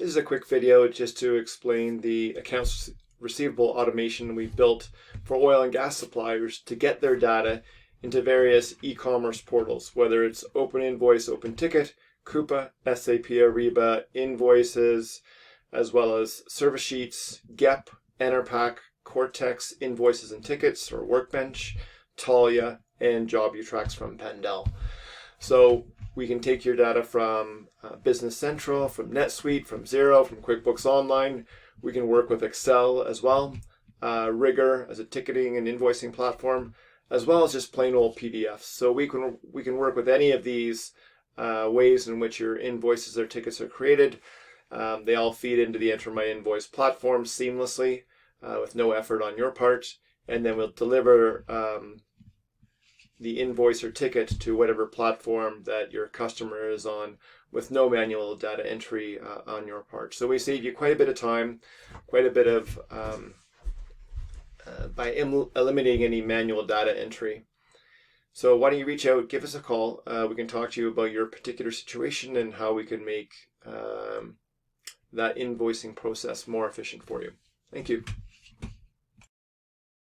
This is a quick video just to explain the accounts receivable automation we built for oil and gas suppliers to get their data into various e-commerce portals, whether it's Open Invoice, Open Ticket, Coupa, SAP Ariba, Invoices, as well as Service Sheets, GEP, Enerpac, Cortex, Invoices and Tickets, or Workbench, Talia, and JobUtracks from Pendel. So we can take your data from Business Central, from NetSuite, from Xero, from QuickBooks Online. We can work with Excel as well, Rigor as a ticketing and invoicing platform, as well as just plain old PDFs. So we can work with any of these ways in which your invoices or tickets are created. They all feed into the Enter My Invoice platform seamlessly with no effort on your part, and then we'll deliver the invoice or ticket to whatever platform that your customer is on with no manual data entry on your part. So we save you quite a bit of time, quite a bit of by eliminating any manual data entry. So why don't you reach out, give us a call. We can talk to you about your particular situation and how we can make that invoicing process more efficient for you. Thank you.